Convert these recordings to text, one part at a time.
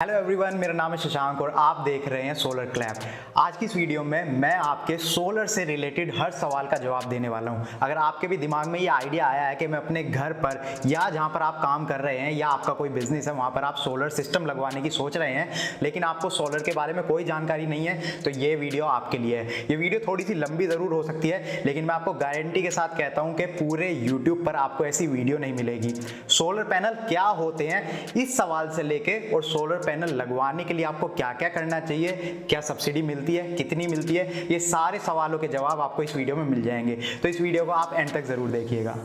Hello everyone, मेरा नाम है शशांक और आप देख रहे हैं सोलर क्लैप। आज की इस वीडियो में मैं आपके सोलर से रिलेटेड हर सवाल का जवाब देने वाला हूं। अगर आपके भी दिमाग में ये आइडिया आया है कि मैं अपने घर पर या जहां पर आप काम कर रहे हैं या आपका कोई बिजनेस है वहां पर आप सोलर सिस्टम लगवाने की सोच रहे हैं, लेकिन आपको सोलर के बारे में कोई जानकारी नहीं है, तो ये वीडियो आपके लिए है। ये वीडियो थोड़ी सी लंबी जरूर हो सकती है, लेकिन मैं आपको गारंटी के साथ कहता हूं कि पूरे यूट्यूब पर आपको ऐसी वीडियो नहीं मिलेगी। सोलर पैनल क्या होते हैं, इस सवाल से लेके और सोलर पैनल लगवाने के लिए आपको क्या क्या करना चाहिए, क्या सब्सिडी मिलती है, कितनी मिलती है, ये सारे सवालों के जवाब आपको इस वीडियो में मिल जाएंगे। तो इस वीडियो को आप एंड तक जरूर देखिएगा।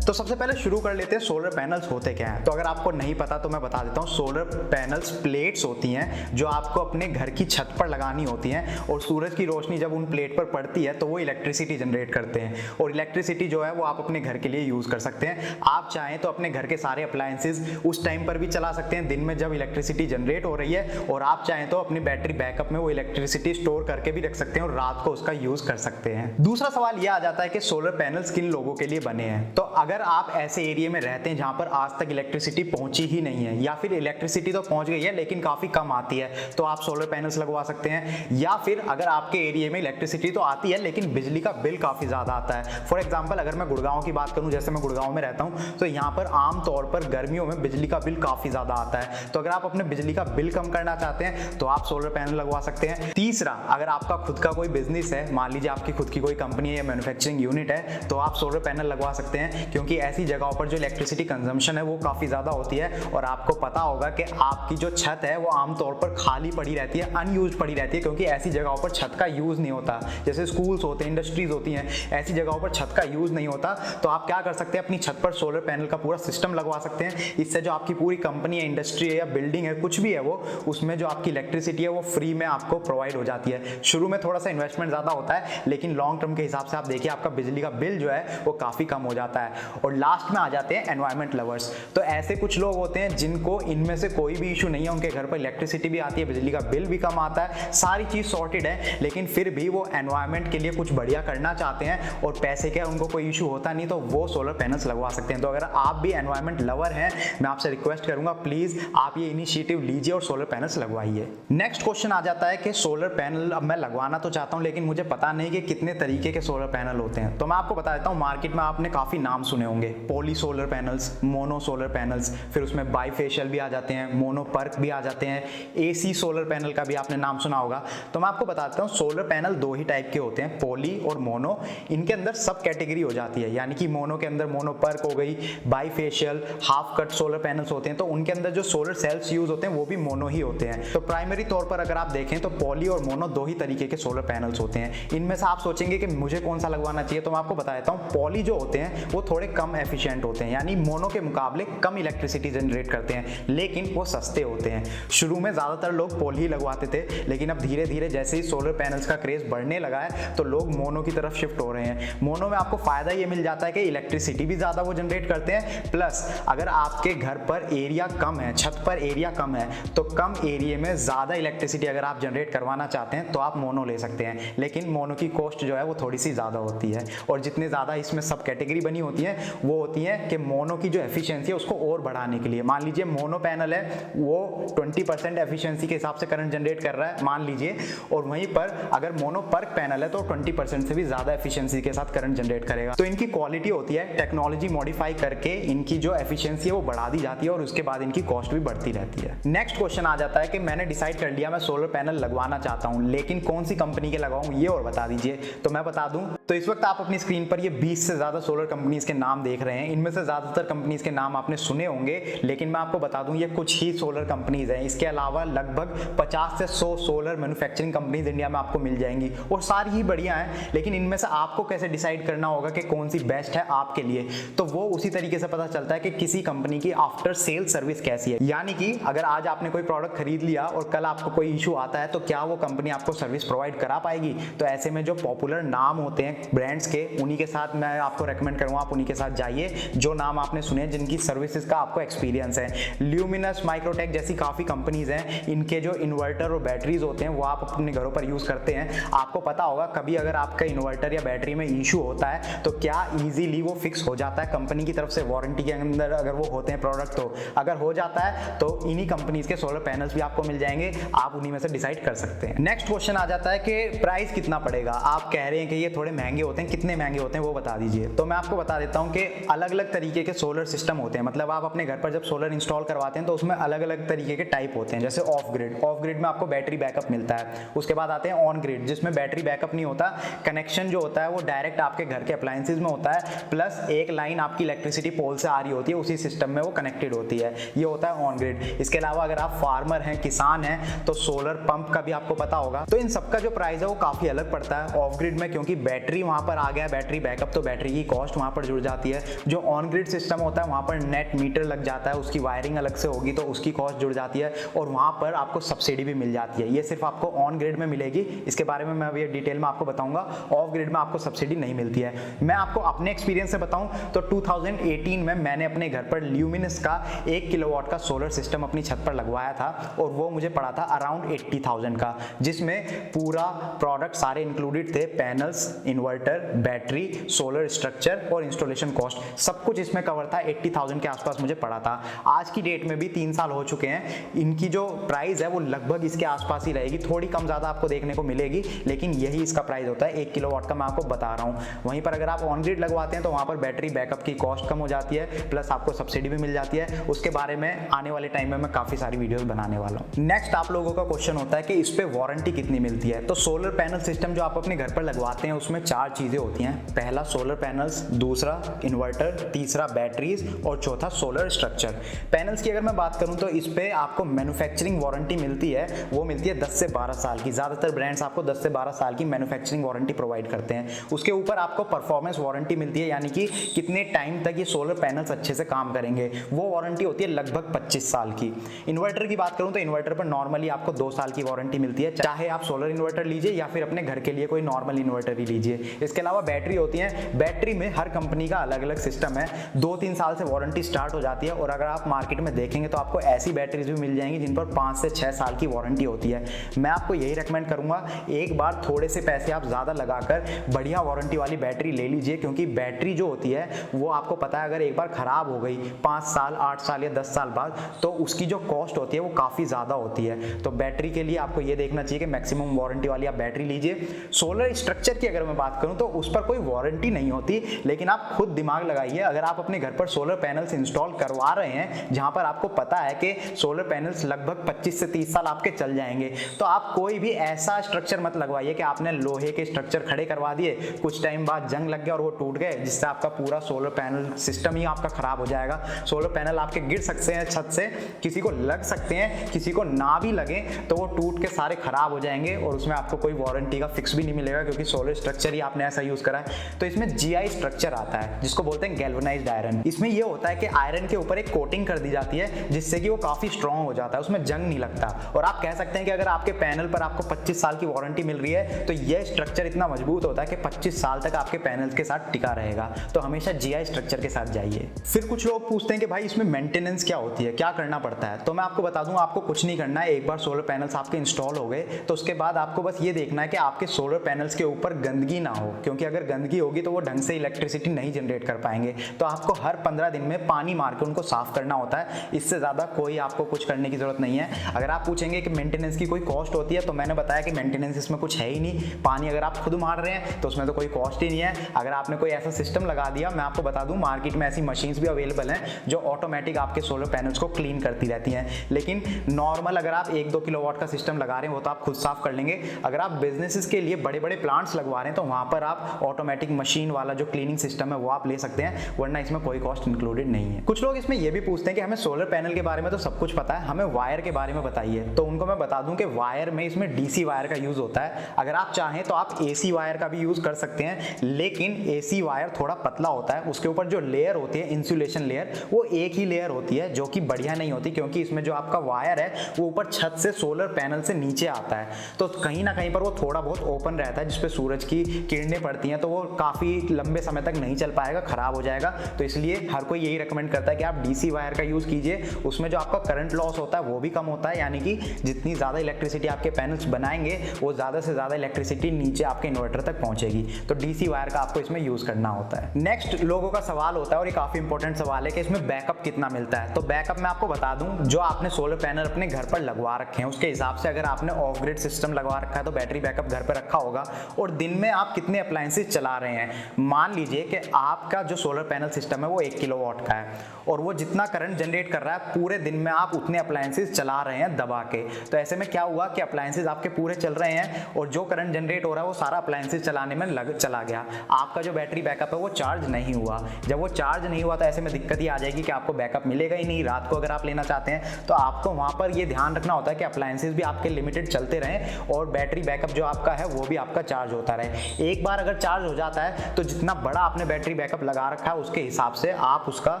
तो सबसे पहले शुरू कर लेते हैं सोलर पैनल्स होते क्या हैं। तो अगर आपको नहीं पता तो मैं बता देता हूँ। सोलर पैनल्स प्लेट्स होती हैं जो आपको अपने घर की छत पर लगानी होती हैं, और सूरज की रोशनी जब उन प्लेट पर पड़ती है तो वो इलेक्ट्रिसिटी जनरेट करते हैं, और इलेक्ट्रिसिटी जो है वो आप अपने घर के लिए यूज कर सकते हैं। आप चाहें तो अपने घर के सारे अप्लायंसेज उस टाइम पर भी चला सकते हैं, दिन में जब इलेक्ट्रिसिटी जनरेट हो रही है, और आप चाहें तो अपनी बैटरी बैकअप में वो इलेक्ट्रिसिटी स्टोर करके भी रख सकते हैं और रात को उसका यूज कर सकते हैं। दूसरा सवाल यह आ जाता है कि सोलर पैनल्स किन लोगों के लिए बने हैं। तो अगर आप ऐसे एरिया में रहते हैं जहां पर आज तक इलेक्ट्रिसिटी पहुंची ही नहीं है, या फिर इलेक्ट्रिसिटी तो पहुंच गई है लेकिन काफी कम आती है, तो आप सोलर पैनल्स लगवा सकते हैं। या फिर अगर आपके एरिया में इलेक्ट्रिसिटी तो आती है लेकिन बिजली का बिल काफी ज्यादा आता है। फॉर एग्जांपल अगर मैं गुड़गांव की बात करूं, जैसे मैं गुड़गांव में रहता हूं, तो यहां पर आमतौर पर गर्मियों में बिजली का बिल काफी ज्यादा आता है। तो अगर आप अपने बिजली का बिल कम करना चाहते हैं तो आप सोलर पैनल लगवा सकते हैं। तीसरा, अगर आपका खुद का कोई बिजनेस है, मान लीजिए आपकी खुद की कोई कंपनी है या मैन्युफैक्चरिंग यूनिट है, तो आप सोलर पैनल लगवा सकते हैं, क्योंकि ऐसी जगहों पर जो इलेक्ट्रिसिटी कंजम्पशन है वो काफी ज्यादा होती है। और आपको पता होगा कि आपकी जो छत है वो आमतौर पर खाली पड़ी रहती है, अनयूज्ड पड़ी रहती है, क्योंकि ऐसी जगहों पर छत का यूज नहीं होता। जैसे स्कूल्स होते हैं, इंडस्ट्रीज होती हैं, ऐसी जगहों पर छत का यूज नहीं होता। तो आप क्या कर सकते हैं, अपनी छत पर सोलर पैनल का पूरा सिस्टम लगवा सकते हैं। इससे जो आपकी पूरी कंपनी है, इंडस्ट्री है या बिल्डिंग है, कुछ भी है, वो उसमें जो आपकी इलेक्ट्रिसिटी है वो फ्री में आपको प्रोवाइड हो जाती है। शुरू में थोड़ा सा इन्वेस्टमेंट ज्यादा होता है, लेकिन लॉन्ग टर्म के हिसाब से आप देखिए आपका बिजली का बिल जो है वो काफी कम हो जाता है। और लास्ट में आ जाते हैं एनवायरमेंट लवर्स। तो ऐसे कुछ लोग होते हैं जिनको इनमें से कोई भी इशू नहीं है, उनके घर पर इलेक्ट्रिसिटी भी आती है, बिजली का बिल भी कम आता है, सारी चीज सॉर्टेड है, लेकिन फिर भी वो एनवायरमेंट के लिए कुछ बढ़िया करना चाहते हैं और पैसे का उनको कोई इशू होता नहीं, तो वो सोलर पैनल्स लगवा सकते हैं। तो अगर आप भी एनवायरमेंट लवर हैं, मैं आपसे रिक्वेस्ट करूंगा प्लीज आप ये इनिशिएटिव लीजिए और सोलर पैनल्स लगवाइए। नेक्स्ट क्वेश्चन आ जाता है कि सोलर पैनल अब मैं लगवाना तो चाहता हूं, लेकिन मुझे पता नहीं कि कितने तरीके के सोलर पैनल होते हैं। तो मैं आपको बता देता हूं, मार्केट में आपने काफी नाम सुने होंगे, poly solar panels, mono solar panels, फिर उसमें बाईफेशियल भी आ जाते हैं, मोनो पर्क भी आ जाते हैं, एसी सोलर पैनल का भी आपने नाम सुना होगा। तो मैं आपको बताता हूं, सोलर पैनल दो ही टाइप के होते हैं, पॉली और मोनो। इनके अंदर सब कैटेगरी हो जाती है, यानी कि मोनो के अंदर मोनो पर्क हो गई, bifacial, half cut solar panels होते हैं, तो उनके अंदर जो सोलर सेल्स यूज होते हैं वो भी मोनो ही होते हैं। तो प्राइमरी तौर पर अगर आप देखें तो पॉली और मोनो दो ही तरीके के सोलर पैनल्स होते हैं। इनमें से आप सोचेंगे कि मुझे कौन सा लगवाना चाहिए, तो मैं आपको बता देता हूं, पॉली जो होते हैं वो थोड़े कम एफिशिएंट होते हैं, यानी मोनो के मुकाबले कम इलेक्ट्रिसिटी जनरेट करते हैं, लेकिन वो सस्ते होते हैं। शुरू में ज्यादातर लोग पॉली ही लगवाते थे, लेकिन अब धीरे धीरे जैसे ही सोलर पैनल्स का क्रेज बढ़ने लगा है तो लोग मोनो की तरफ शिफ्ट हो रहे हैं। मोनो में आपको फायदा ये मिल जाता है कि इलेक्ट्रिसिटी भी ज्यादा वो जनरेट करते हैं, प्लस अगर आपके घर पर एरिया कम है, छत पर एरिया कम है, तो कम एरिया में ज्यादा इलेक्ट्रिसिटी अगर आप जनरेट करवाना चाहते हैं तो आप मोनो ले सकते हैं। लेकिन मोनो की कॉस्ट जो है वो थोड़ी सी ज्यादा होती है, और जितने ज्यादा इसमें सब कैटेगरी बनी होती है वो होती है कि मोनो की जो एफिशिएंसी है उसको और बढ़ाने के लिए। मान लीजिए मोनो पैनल है वो 20% एफिशिएंसी के हिसाब से करंट जनरेट कर रहा है, मान लीजिए, और वहीं पर अगर मोनो पर्क पैनल है तो 20% से भी ज्यादा एफिशिएंसी के साथ करंट जनरेट करेगा। तो इनकी क्वालिटी होती है, टेक्नोलॉजी मॉडिफाई करके इनकी जो एफिशिएंसी है वो बढ़ा दी जाती है, और उसके बाद इनकी कॉस्ट भी बढ़ती रहती है। नेक्स्ट क्वेश्चन आ जाता है कि मैंने डिसाइड कर लिया मैं सोलर पैनल लगवाना चाहता हूं, लेकिन कौन सी कंपनी के लगाऊं ये और बता दीजिए। तो मैं बता दूं, तो इस वक्त आप अपनी स्क्रीन पर ये 20 से ज्यादा सोलर कंपनीज के नाम देख रहे हैं। इनमें से ज्यादातर कंपनीज के नाम आपने सुने होंगे, लेकिन मैं आपको बता दूं ये कुछ ही सोलर कंपनीज हैं। इसके अलावा लगभग 50 से 100 सोलर मैन्युफैक्चरिंग कंपनीज इंडिया में आपको मिल जाएंगी, और सारी ही बढ़िया हैं, लेकिन इनमें से आपको कैसे डिसाइड करना होगा कि कौन सी बेस्ट है आपके लिए, तो वो उसी तरीके से पता चलता है कि किसी कंपनी की आफ्टर सेल सर्विस कैसी है। यानी कि अगर आज आपने कोई प्रोडक्ट खरीद लिया और कल आपको कोई इशू आता है तो क्या वो कंपनी आपको सर्विस प्रोवाइड करा पाएगी। तो ऐसे में जो पॉपुलर नाम होते हैं ब्रांड्स के, उन्हीं के साथ मैं आपको रेकमेंड करूँगा, आप उन्हीं के साथ जाइए जो नाम आपने सुने, जिनकी सर्विसेज का आपको एक्सपीरियंस है। ल्यूमिनस, माइक्रोटेक जैसी काफ़ी कंपनीज हैं, इनके जो इन्वर्टर और बैटरीज होते हैं वो आप अपने घरों पर यूज़ करते हैं। आपको पता होगा कभी अगर आपका इन्वर्टर या बैटरी में इशू होता है तो क्या ईजिली वो फिक्स हो जाता है कंपनी की तरफ से, वारंटी के अंदर अगर वो होते हैं प्रोडक्ट। तो अगर हो जाता है तो इन्हीं कंपनीज के सोलर पैनल्स भी आपको मिल जाएंगे, आप उन्हीं में से डिसाइड कर सकते हैं। नेक्स्ट क्वेश्चन आ जाता है कि प्राइस कितना पड़ेगा। आप कह रहे हैं कि ये थोड़े महंगे होते हैं, कितने महंगे होते हैं वो बता दीजिए। तो मैं आपको बता देता हूँ कि अलग अलग तरीके के सोलर सिस्टम होते हैं, मतलब आप अपने घर पर जब सोलर इंस्टॉल करवाते हैं तो उसमें अलग अलग तरीके के टाइप होते हैं। जैसे ऑफ ग्रिड में आपको बैटरी बैकअप मिलता है। उसके बाद आते हैं ऑन ग्रिड, जिसमें बैटरी बैकअप नहीं होता, कनेक्शन जो होता है वो डायरेक्ट आपके घर के अप्लायंसेज में होता है, प्लस एक लाइन आपकी इलेक्ट्रिसिटी पोल से आ रही होती है, उसी सिस्टम में वो कनेक्टेड होती है। ये होता है ऑन ग्रिड। इसके अलावा अगर आप फार्मर हैं, किसान हैं, तो सोलर पंप का भी आपको पता होगा। तो इन सबका जो प्राइस है वो काफी अलग पड़ता है। ऑफ ग्रिड में क्योंकि बैटरी वहां पर आ गया, बैटरी बैकअप, तो बैटरी की कॉस्ट वहां पर जुड़ जाती है। जो ऑन ग्रिड सिस्टम होता है वहां पर नेट मीटर लग जाता है, उसकी वायरिंग अलग से होगी तो उसकी कॉस्ट जुड़ जाती है, और वहां पर आपको सब्सिडी भी मिल जाती है। ये सिर्फ आपको ऑन ग्रिड में मिलेगी, इसके बारे में मैं अभी डिटेल में आपको बताऊंगा। ऑफ ग्रिड में आपको सब्सिडी नहीं मिलती है। मैं आपको अपने एक्सपीरियंस से बताऊं तो 2018 में मैंने अपने घर पर ल्यूमिनस का 1 किलोवाट का सोलर सिस्टम अपनी छत पर लगवाया था, और वो मुझे पड़ा था अराउंड 80,000 का, जिसमें पूरा प्रोडक्ट सारे इंक्लूडेड थे, panels, inverter, battery, solar structure और इंस्टॉलेशन कॉस्ट, सब कुछ इसमें कवर था। 80,000 के आसपास मुझे पड़ा था। आज की डेट में भी 3 साल हो चुके हैं, इनकी जो प्राइस है वो लगभग इसके आसपास ही रहेगी, थोड़ी कम ज्यादा आपको देखने को मिलेगी, लेकिन यही इसका प्राइस होता है 1 किलोवाट का, मैं आपको बता रहा हूं। वहीं पर अगर आप ऑन ग्रिड लगवाते हैं तो वहां पर बैटरी बैकअप की कॉस्ट कम हो जाती है, प्लस आपको सब्सिडी भी मिल जाती है। उसके बारे में आने वाले टाइम में मैं काफी सारी वीडियोस बनाने वाला हूं। नेक्स्ट आप लोगों का क्वेश्चन होता है कि इस पे वारंटी कितनी मिलती है। तो सोलर पैनल सिस्टम जो आप अपने घर पर लगवाते हैं उसमें 4 चीजें होती हैं। पहला सोलर पैनल्स, दूसरा इन्वर्टर, तीसरा बैटरीज और चौथा सोलर स्ट्रक्चर। पैनल्स की अगर मैं बात करूं तो इस पे आपको मैन्युफैक्चरिंग वारंटी मिलती है, वो मिलती है 10 से 12 साल की। ज्यादातर ब्रांड्स आपको 10 से 12 साल की मैन्युफैक्चरिंग वारंटी प्रोवाइड करते हैं। उसके ऊपर आपको परफॉर्मेंस वारंटी मिलती है, यानी कि कितने टाइम तक ये सोलर पैनल्स अच्छे से काम करेंगे, वो वारंटी होती है लगभग 25 साल की। इन्वर्टर की बात करूं तो इन्वर्टर पर नॉर्मली आपको 2 साल की वारंटी मिलती है, चाहे आप सोलर इन्वर्टर लीजिए या फिर अपने घर के लिए कोई नॉर्मल इन्वर्टर ही लीजिए। इसके अलावा बैटरी होती है, बैटरी में हर कंपनी का अलग अलग सिस्टम है। 2-3 साल से वारंटी स्टार्ट हो जाती है, और अगर आप मार्केट में देखेंगे तो आपको ऐसी बैटरीज भी मिल जाएंगी जिन पर 5 से 6 साल की वारंटी होती है। मैं आपको यही रेकमेंड करूंगा, एक बार थोड़े से पैसे आप ज्यादा लगाकर बढ़िया वारंटी वाली बैटरी ले लीजिए, क्योंकि बैटरी जो होती है वो आपको पता है अगर एक बार खराब हो गई 5 साल, 8 साल या 10 साल बाद, तो उसकी जो कॉस्ट होती है वो काफी ज्यादा होती है। तो बैटरी के लिए आपको ये देखना चाहिए कि मैक्सिमम वारंटी वाली आप बैटरी लीजिए। सोलर स्ट्रक्चर की अगर मैं बात करूं तो उस पर कोई वारंटी नहीं होती, लेकिन आप खुद दिमाग लगाइए। अगर आप अपने घर पर सोलर पैनल्स इंस्टॉल करवा रहे हैं जहां पर आपको पता है कि सोलर पैनल्स लगभग 25 से 30 साल आपके चल जाएंगे, तो आप कोई भी ऐसा स्ट्रक्चर मत लगवाइए कि आपने लोहे के स्ट्रक्चर खड़े करवा दिए, कुछ टाइम बाद जंग लग गया और वो टूट गए, जिससे आपका पूरा सोलर पैनल सिस्टम ही आपका खराब हो जाएगा। सोलर पैनल आपके गिर सकते हैं छत से, किसी को लग सकते हैं, किसी को ना भी लगे तो वो टूट के सारे खराब हो जाएंगे, और उसमें आपको कोई वारंटी का फिक्स भी नहीं मिलेगा, क्योंकि सोलर स्ट्रक्चर ही आपने ऐसा यूज करा है। तो इसमें जीआई स्ट्रक्चर आता है, जिसको बोलते हैं गैल्वेनाइज्ड आयरन। इसमें ये होता है कि आयरन के ऊपर एक कोटिंग कर दी जाती है, जिससे कि वो काफी स्ट्रॉन्ग हो जाता है, उसमें जंग नहीं लगता। और आप कह सकते हैं कि अगर आपके पैनल पर आपको 25 साल की वारंटी मिल रही है तो यह स्ट्रक्चर इतना मजबूत होता है कि 25 साल तक आपके पैनल्स के साथ टिका रहेगा। तो हमेशा जीआई स्ट्रक्चर के साथ जाइए। फिर कुछ लोग पूछते हैं कि भाई इसमें मेंटेनेंस क्या होती है, क्या करना पड़ता है। तो मैं आपको बता दूं, आपको कुछ नहीं करना है। एक बार सोलर पैनल्स आपके इंस्टॉल हो गए तो उसके बाद आपको बस ये देखना है कि आपके सोलर पैनल्स के ऊपर गंदगी ना हो, क्योंकि अगर गंदगी होगी तो वो ढंग से इलेक्ट्रिसिटी नहीं जनरेट कर पाएंगे। तो आपको हर 15 दिन में पानी मार के उनको साफ करना होता है। इससे ज्यादा कोई आपको कुछ करने की जरूरत नहीं है। अगर आप पूछेंगे कि मेंटेनेंस की कोई कॉस्ट होती है, तो मैंने बताया कि मेंटेनेंस इसमें कुछ है ही नहीं। पानी अगर आप खुद मार रहे हैं तो उसमें तो कोई कॉस्ट ही नहीं है। अगर आपने कोई ऐसा सिस्टम लगा दिया, मैं आपको बता दूं मार्केट में ऐसी मशीन्स भी अवेलेबल हैं जो ऑटोमेटिक आपके सोलर पैनल्स को क्लीन करती रहती हैं। लेकिन नॉर्मल अगर आप 1-2 किलोवाट का सिस्टम लगा रहे हैं वो तो आप खुद साफ कर लेंगे। अगर आप बिजनेसेस के लिए बड़े बड़े प्लांट्स लगवा रहे हैं तो वहां पर आप ऑटोमेटिक मशीन वाला जो क्लीनिंग सिस्टम है वो आप ले सकते हैं, वरना इसमें कोई कॉस्ट इंक्लूडेड नहीं है। कुछ लोग इसमें ये भी पूछते हैं कि हमें सोलर पैनल के बारे में तो सब कुछ पता है, हमें वायर के बारे में बताइए। तो उनको मैं बता दूं कि वायर में इसमें डीसी वायर का यूज होता है। अगर आप चाहें तो आप एसी वायर का भी यूज कर सकते हैं, लेकिन एसी वायर थोड़ा पतला होता है। उसके ऊपर जो लेयर होती है इंसुलेशन लेयर, वो एक ही लेयर होती है जो कि बढ़िया नहीं होती, क्योंकि इसमें जो आपका वायर है वो ऊपर छत से सोलर पैनल से नीचे आता है, तो कहीं ना कहीं पर वो थोड़ा बहुत ओपन रहता है जिसपे सूरज की किरणें पड़ती हैं तो वो काफ़ी लंबे समय तक नहीं चल पाएगा, ख़राब हो जाएगा। तो इसलिए हर कोई यही रिकमेंड करता है कि आप डीसी वायर का यूज़ कीजिए, उसमें जो आपका करंट लॉस होता है वो भी कम होता है, यानी कि जितनी ज़्यादा इलेक्ट्रिसिटी आपके पैनल्स बनाएंगे वो ज़्यादा से ज़्यादा इलेक्ट्रिसिटी नीचे आपके इन्वर्टर तक पहुंचेगी। तो डीसी वायर का आपको इसमें यूज़ करना होता है। नेक्स्ट लोगों का सवाल होता है, और ये काफ़ी इंपॉर्टेंट सवाल है, कि इसमें बैकअप कितना मिलता है। तो बैकअप मैं आपको बता दूं, जो आपने सोलर पैनल अपने घर पर लगवा रखे हैं उसके हिसाब से, अगर आपने ऑफ ग्रिड सिस्टम लगवा रखा है तो बैटरी बैकअप घर पर रखा होगा, और दिन में आप कितने अप्लायंसेस चला रहे हैं। मान लीजिए कि आपका जो सोलर पैनल सिस्टम है वो 1 किलोवाट का है, और वो जितना करंट जनरेट कर रहा है पूरे दिन में आप उतने अप्लायंसेस चला रहे हैं दबा के। तो ऐसे में क्या हुआ कि अप्लायंसेस आपके पूरे चल रहे हैं, और जो करंट जनरेट हो रहा है वो सारा अप्लायंसेस चलाने में चला गया। आपका जो बैटरी बैकअप है वो चार्ज नहीं हुआ। जब वो चार्ज नहीं हुआ तो ऐसे में दिक्कत ही आ जाएगी कि आपको बैकअप मिलेगा ही नहीं। रात को अगर आप लेना चाहते हैं तो आपको वहां पर ये ध्यान रखना होता है कि अप्लायंसेस भी आपके लिमिटेड चलते रहें, और बैटरी बैकअप जो आपका है वो भी आपका चार्ज होता रहे। एक बार अगर चार्ज हो जाता है तो जितना बड़ा आपने बैटरी बैकअप लगा रखा है उसके हिसाब से आप उसका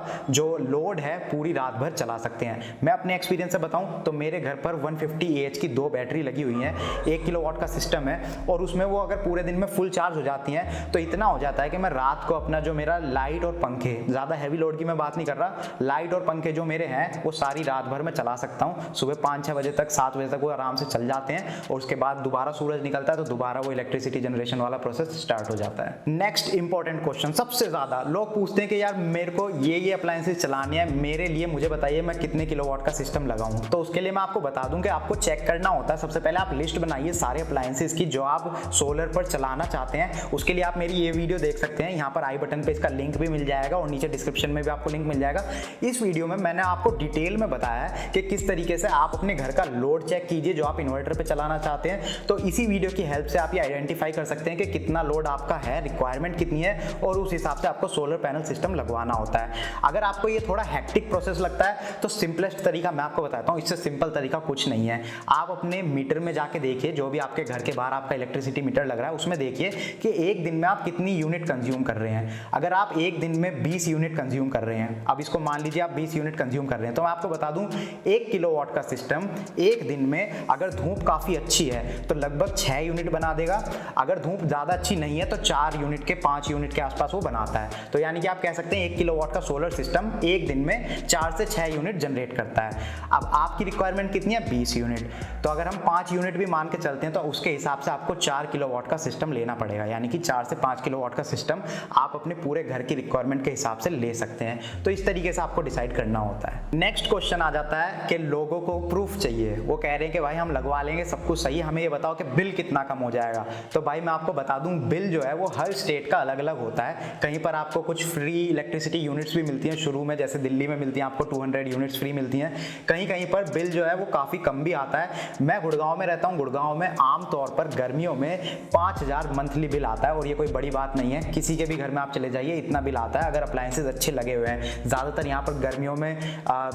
जो लोड है पूरी रात भर चला सकते हैं। मैं अपने एक्सपीरियंस से बताऊं तो मेरे घर पर 150 AH की 2 बैटरी लगी हुई हैं, 1 किलोवाट का सिस्टम है, और उसमें वो अगर पूरे दिन में फुल चार्ज हो जाती हैं तो इतना हो जाता है कि मैं रात को अपना जो मेरा लाइट और पंखे, ज़्यादा हैवी लोड की मैं बात नहीं कर रहा, लाइट और पंखे जो मेरे हैं वो सारी रात भर में चला सकता हूँ। सुबह 5-6 बजे तक, 7 बजे तक वो आराम से चल जाते हैं, और उसके बाद दोबारा सूरज निकलता है तो दोबारा वो इलेक्ट्रिसिटी जनरेशन वाला प्रोसेस स्टार्ट हो जाता है। नेक्स्ट इंपॉर्टेंट क्वेश्चन, सबसे ज़्यादा लोग पूछते हैं कि यार मेरे को ये अप्लायंसेस चलानी है, मेरे लिए मुझे बताइए मैं कितने किलोवाट का सिस्टम लगाऊं। तो उसके लिए मैं आपको बता दूं कि आपको चेक करना होता है। सबसे पहले आप लिस्ट बनाइए सारे अप्लायंसेस की जो आप सोलर पर चलाना चाहते हैं। उसके लिए आप मेरी ये वीडियो देख सकते हैं, यहाँ पर आई बटन पे इसका लिंक भी मिल जाएगा, और नीचे डिस्क्रिप्शन में भी आपको लिंक मिल जाएगा। इस वीडियो में मैंने आपको डिटेल में बताया है कि किस तरीके से आप अपने घर का लोड चेक कीजिए जो आप इन्वर्टर पे चलाना चाहते हैं। तो इसी वीडियो की हेल्प से आप ये आइडेंटिफाई कर सकते हैं कि कितना लोड आपका है, रिक्वायरमेंट कितनी है, और उस हिसाब से आपको सोलर पैनल सिस्टम लगवाना होता है। अगर आपको ये थोड़ा हेक्टिक प्रोसेस लगता है तो सिंपलेस्ट तरीका मैं आपको बताता हूँ, इससे सिंपल तरीका कुछ नहीं है। आप अपने मीटर में जाके देखिए, जो भी आपके घर के बाहर आपका इलेक्ट्रिसिटी मीटर लग रहा है उसमें देखिए कि एक दिन में आप कितनी यूनिट कंज्यूम कर रहे हैं। अगर आप एक दिन में 20 यूनिट कंज्यूम कर रहे हैं, अब इसको मान लीजिए आप 20 यूनिट कंज्यूम कर रहे हैं, तो मैं आपको बता दूं 1 किलोवाट का सिस्टम एक दिन में अगर धूप काफ़ी अच्छी है तो लगभग 6 यूनिट बना देगा। अगर धूप ज़्यादा अच्छी नहीं है तो 4 यूनिट के 5 यूनिट के आसपास वो बनाता है। तो यानी कि आप कह सकते हैं 1 किलोवाट का सोलर सिस्टम एक दिन में 4 से 6 यूनिट जनरेट करता है। अब आपकी रिक्वायरमेंट कितनी है? 20 यूनिट। तो अगर हम 5 यूनिट भी मान के चलते हैं तो उसके हिसाब से आपको 4 किलोवाट का सिस्टम लेना पड़ेगा, यानी कि 4 से 5 किलोवाट का सिस्टम आप अपने पूरे घर की रिक्वायरमेंट के हिसाब से ले सकते हैं। तो इस तरीके से आपको डिसाइड करना होता है। नेक्स्ट क्वेश्चन आ जाता है कि लोगों को प्रूफ चाहिए, वो कह रहे हैं कि भाई हम लगवा लेंगे सब कुछ सही, हमें ये बताओ कि बिल कितना कम हो जाएगा। तो भाई मैं आपको बता दूं बिल जो है वो हर स्टेट का अलग अलग होता है। कहीं पर आपको कुछ फ्री इलेक्ट्रिसिटी यूनिट्स भी मिलती हैं शुरू में, जैसे दिल्ली में मिलती हैं आपको 200 यूनिट्स फ्री मिलती हैं। कहीं कहीं पर बिल जो है वो काफ़ी कम भी आता है। मैं गुड़गांव में रहता हूँ, गुड़गांव में आमतौर पर गर्मियों में 5000 मंथली बिल आता है, और ये कोई बड़ी बात नहीं है। किसी के भी घर में आप चले जाइए इतना बिल आता है अगर अप्लायंसेज अच्छे लगे हुए हैं। ज़्यादातर यहाँ पर गर्मियों में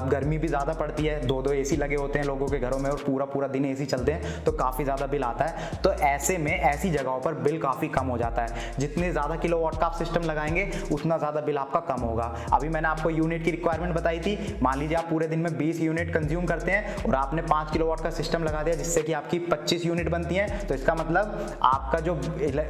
गर्मी भी ज़्यादा पड़ती है, 2-2 AC लगे होते हैं लोगों के घरों में, और पूरा पूरा दिन AC चलते हैं, तो काफ़ी ज़्यादा बिल आता है। तो ऐसे में ऐसी जगहों पर बिल काफ़ी कम हो जाता है। जितने ज़्यादा किलोवाट का आप सिस्टम लगाएंगे उतना ज़्यादा बिल आपका कम होगा। अभी मैंने आपको यूनिट की रिक्वायरमेंट बताई थी। मान लीजिए आप पूरे दिन में 20 यूनिट कंज्यूम करते हैं और आपने 5 किलोवाट का सिस्टम लगा दिया जिससे कि आपकी 25 यूनिट बनती हैं, तो इसका मतलब आपका जो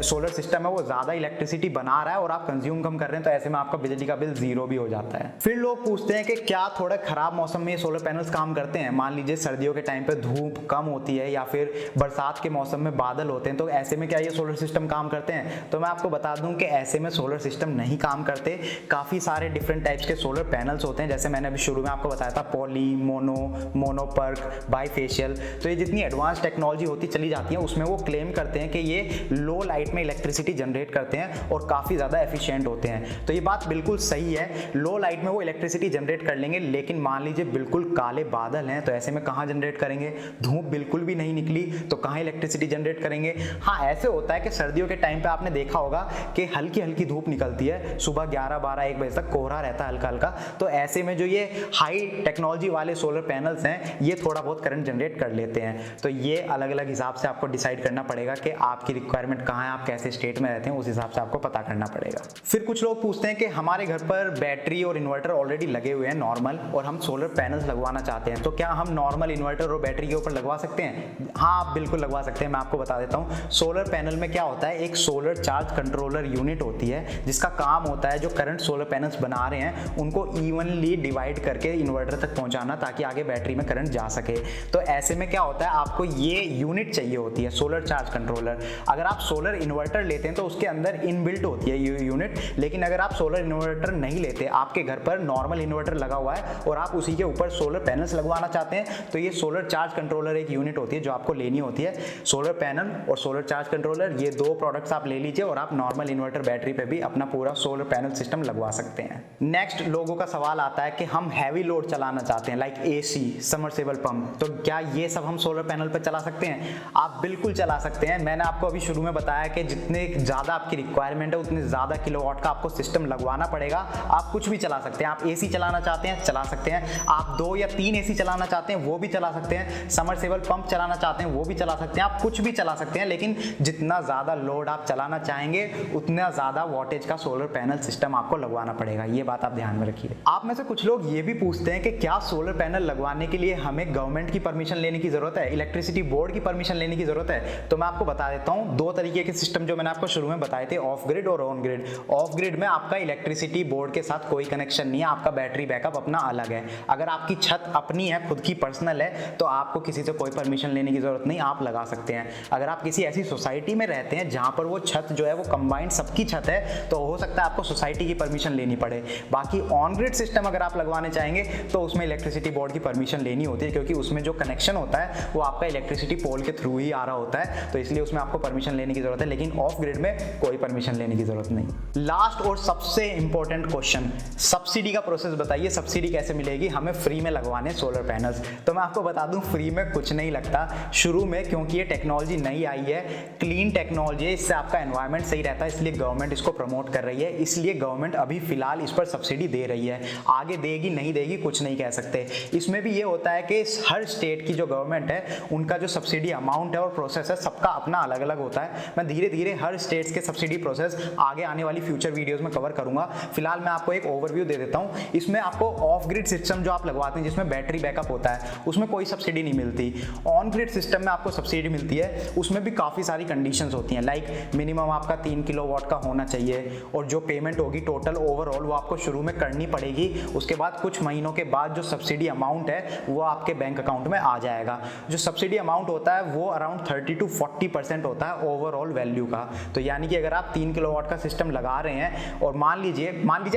सोलर सिस्टम है वो ज़्यादा इलेक्ट्रिसिटी बना रहा है और आप कंज्यूम कम कर रहे हैं। तो ऐसे में आपका बिजली का बिल 0 भी हो जाता है। फिर लोग पूछते हैं कि क्या थोड़ा खराब मौसम में ये सोलर पैनल्स काम करते हैं? मान लीजिए सर्दियों के टाइम पे धूप कम होती है या फिर बरसात के मौसम में बादल होते हैं, तो ऐसे में क्या ये सोलर सिस्टम काम करते हैं? तो मैं आपको बता दूं कि ऐसे में सोलर सिस्टम नहीं काम करते। काफ़ी सारे डिफरेंट टाइप्स के सोलर पैनल्स होते हैं, जैसे मैंने अभी शुरू में आपको बताया था पॉली, मोनोपर्क, बाईफेशियल। तो ये जितनी एडवांस टेक्नोलॉजी होती चली जाती है उसमें वो क्लेम करते हैं कि ये लो लाइट में इलेक्ट्रिसिटी जनरेट करते हैं और काफ़ी ज़्यादा एफिशिएंट होते हैं। तो ये बात बिल्कुल सही है, लो लाइट में वो इलेक्ट्रिसिटी जनरेट कर लेंगे, लेकिन मान लीजिए बिल्कुल काले बादल हैं तो ऐसे में कहाँ जनरेट करेंगे? धूप बिल्कुल भी नहीं निकली तो कहाँ इलेक्ट्रिसिटी जनरेट करेंगे? हाँ, ऐसे होता है कि सर्दियों के टाइम पे आपने देखा होगा कि हल्की हल्की धूप निकलती है, सुबह 11, 12, 1 बजे तक कोहरा रहता है हल्का हल्का। तो ऐसे में जो ये हाई टेक्नोलॉजी वाले सोलर पैनल्स हैं ये थोड़ा बहुत करंट जनरेट कर लेते हैं। तो ये अलग अलग हिसाब से आपको डिसाइड करना पड़ेगा कि आपकी रिक्वायरमेंट कहाँ है, आप कैसे स्टेट में रहते हैं, उस हिसाब से आपको पता करना पड़ेगा। फिर कुछ लोग पूछते हैं कि हमारे घर पर बैटरी और इन्वर्टर ऑलरेडी लगे हुए हैं नॉर्मल, और हम सोलर पैनल्स लगवाना चाहते हैं, तो क्या हम नॉर्मल इन्वर्टर और बैटरी के ऊपर लगवा सकते हैं? हाँ, आप बिल्कुल लगवा सकते हैं। मैं आपको बता देता हूँ सोलर पैनल में क्या होता होता है, एक सोलर चार्ज कंट्रोलर यूनिट होती है जिसका काम होता है जो करंट सोलर पैनल्स बना रहे हैं उनको इवनली डिवाइड करके इन्वर्टर तक पहुंचाना ताकि आगे बैटरी में करंट जा सके। तो ऐसे में क्या होता है, आपको ये यूनिट चाहिए होती है, सोलर चार्ज कंट्रोलर। अगर आप सोलर इन्वर्टर लेते हैं तो उसके अंदर इनबिल्ट होती है ये यूनिट, लेकिन अगर आप सोलर इन्वर्टर नहीं लेते, आपके घर पर नॉर्मल इन्वर्टर लगा हुआ है और आप उसी के ऊपर सोलर पैनल्स लगवाना चाहते हैं, तो ये सोलर चार्ज कंट्रोलर एक यूनिट होती है जो आपको लेनी होती है। सोलर पैनल और सोलर चार्ज कंट्रोलर, ये दो प्रोडक्ट्स आप ले लीजिए और आप नॉर्मल इन्वर्टर बैटरी पे भी अपना पूरा सोलर पैनल सिस्टम लगवा सकते हैं। नेक्स्ट लोगों का सवाल आता है कि हम हैवी लोड चलाना चाहते हैं, लाइक एसी, समरसेबल पंप, तो क्या ये सब हम सोलर पैनल पर चला सकते हैं? आप बिल्कुल चला सकते हैं। मैंने आपको अभी शुरू में बताया कि जितने ज़्यादा आपकी रिक्वायरमेंट है उतने ज़्यादा किलोवाट का आपको सिस्टम लगवाना पड़ेगा। आप कुछ भी चला सकते हैं। आप एसी चलाना चाहते हैं, चला सकते हैं। आप 2 या 3 एसी चलाना चाहते हैं, वो भी चला सकते हैं। समरसेबल पंप चलाना चाहते हैं, वो भी चला सकते हैं। आप कुछ भी चला सकते हैं, लेकिन जितना ज़्यादा लोड आप चलाना चाहेंगे उतना ज़्यादा वोल्टेज का सोलर पैनल सिस्टम आपको लगवाना पड़ेगा। ये बात आप ध्यान में रखिए। आप में से कुछ लोग ये भी पूछते हैं कि क्या सोलर पैनल लगवाने के लिए हमें गवर्नमेंट की परमिशन लेने की जरूरत है, इलेक्ट्रिसिटी बोर्ड की परमिशन लेने की जरूरत है? तो मैं आपको बता देता हूँ, 2 तरीके के सिस्टम जो मैंने आपको शुरू में बताए थे, ऑफ ग्रिड और ऑन ग्रिड। ऑफ ग्रिड में आपका इलेक्ट्रिसिटी बोर्ड के साथ कोई कनेक्शन नहीं है, आपका बैटरी बैकअप अपना अलग है। अगर आपकी छत अपनी है, खुद की पर्सनल है, तो आपको किसी से कोई परमिशन लेने की जरूरत नहीं, आप लगा सकते हैं। अगर आप किसी ऐसी सोसाइटी में रहते हैं जहां पर वो छत जो है वो कंबाइंड सबकी छत है, तो हो सकता है आपको सोसाइटी की परमिशन लेनी पड़े। बाकी ऑन ग्रिड सिस्टम अगर आप लगवाने चाहेंगे तो उसमें इलेक्ट्रिसिटी बोर्ड की परमिशन लेनी होती है, क्योंकि उसमें जो कनेक्शन होता है वो आपका इलेक्ट्रिसिटी पोल के थ्रू ही आ रहा होता है, तो इसलिए उसमें आपको परमिशन लेने की जरूरत है। लेकिन ऑफ ग्रिड में कोई परमिशन लेने की जरूरत नहीं। लास्ट और सबसे इंपॉर्टेंट क्वेश्चन, सब्सिडी का प्रोसेस बताइए, सब्सिडी कैसे मिलेगी? हमें फ्री में लगवाने सोलर पैनल्स। तो मैं आपको बता दूं, फ्री में कुछ नहीं लगता शुरू में, क्योंकि ये टेक्नोलॉजी नई आई है, क्लीन टेक्नोलॉजी है, इससे आपका एनवायरनमेंट सही रहता है, इसलिए गवर्नमेंट इसको प्रमोट कर रही है। इसलिए गवर्नमेंट अभी फिलहाल इस पर सब्सिडी दे रही है। आगे देगी नहीं देगी कुछ नहीं कह सकते। इसमें भी ये होता है कि हर स्टेट की जो गवर्नमेंट है उनका जो सब्सिडी अमाउंट है और प्रोसेस है सबका अपना अलग अलग होता है। मैं धीरे धीरे हर स्टेट्स के सब्सिडी प्रोसेस आगे आने वाली फ्यूचर वीडियोस में कवर करूंगा। फिलहाल मैं आपको एक ओवरव्यू दे देता हूं। इसमें आपको ऑफ ग्रिड सिस्टम जो आप लगवाते हैं जिसमें बैटरी बैकअप होता है उसमें कोई सब्सिडी नहीं मिलती। ऑन ग्रिड सिस्टम में आपको सब्सिडी मिलती है, उसमें भी काफ़ी सारी कंडीशंस होती हैं, लाइक मिनिमम आपका 3 किलोवाट का होना चाहिए और जो पेमेंट होगी टोटल ओवरऑल वो आपको शुरू में करनी पड़ेगी। उसके बाद कुछ महीनों के बाद जो सब्सिडी अमाउंट है वो आपके बैंक अकाउंट में आ जाएगा। जो सब्सिडी अमाउंट होता है वो अराउंड 30 to 40% होता है ओवरऑल वैल्यू का। तो यानी कि अगर आप 3 किलोवाट का सिस्टम लगा रहे हैं और मान लीजिए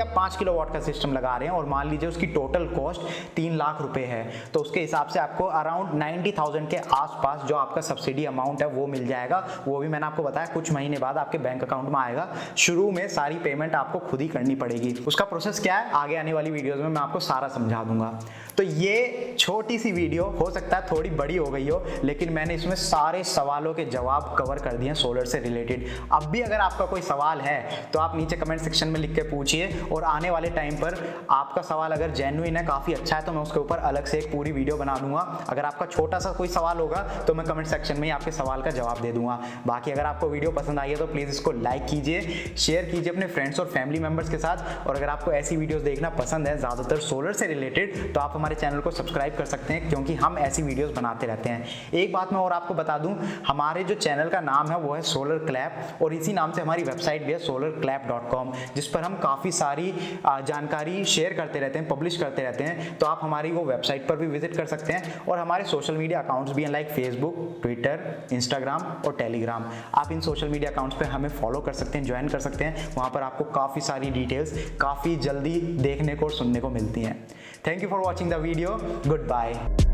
आप 5 किलोवाट का सिस्टम लगा रहे हैं और मान लीजिए उसकी टोटल कॉस्ट 3 लाख रुपए है, तो उसके हिसाब से आपको अराउंड 90,000 के आसपास जो आपका सब्सिडी अमाउंट है वो मिल जाएगा। वो भी मैंने आपको बताया कुछ महीने बाद आपके बैंक अकाउंट में आएगा। शुरू में सारी पेमेंट आपको खुद ही करनी पड़ेगी। उसका प्रोसेस क्या है आगे आने वाली वीडियोस में मैं आपको सारा समझा दूंगा। तो ये छोटी सी वीडियो हो सकता है थोड़ी बड़ी हो गई हो, लेकिन मैंने इसमें सारे सवालों के जवाब कवर कर दिए सोलर से रिलेटेड। अब भी अगर आपका कोई सवाल है तो आप नीचे कमेंट सेक्शन में लिख के पूछिए, और आने वाले टाइम पर आपका सवाल अगर जेन्युइन है, काफ़ी अच्छा है, तो मैं उसके ऊपर अलग से एक पूरी वीडियो बना दूंगा। अगर आपका छोटा सा कोई सवाल होगा तो मैं कमेंट सेक्शन में ही आपके सवाल का जवाब दे दूंगा। बाकी अगर आपको वीडियो पसंद आई है तो प्लीज़ इसको लाइक कीजिए, शेयर कीजिए अपने फ्रेंड्स और फैमिली मेम्बर्स के साथ। और अगर आपको ऐसी वीडियोज़ देखना पसंद है ज़्यादातर सोलर से रिलेटेड, तो आप हमारे चैनल को सब्सक्राइब कर सकते हैं, क्योंकि हम ऐसी वीडियोस बनाते रहते हैं। एक बात मैं और आपको बता दूं, हमारे जो चैनल का नाम है वो है सोलर क्लैप, और इसी नाम से हमारी वेबसाइट भी है solarclap.com, जिस पर हम काफ़ी सारी जानकारी शेयर करते रहते हैं, पब्लिश करते रहते हैं। तो आप हमारी वो वेबसाइट पर भी विजिट कर सकते हैं। और हमारे सोशल मीडिया अकाउंट्स भी हैं, लाइक फेसबुक, ट्विटर, इंस्टाग्राम और टेलीग्राम। आप इन सोशल मीडिया अकाउंट्स पर हमें फॉलो कर सकते हैं, ज्वाइन कर सकते हैं। वहाँ पर आपको काफ़ी सारी डिटेल्स काफ़ी जल्दी देखने को और सुनने को मिलती हैं। Thank you for watching the video. Goodbye.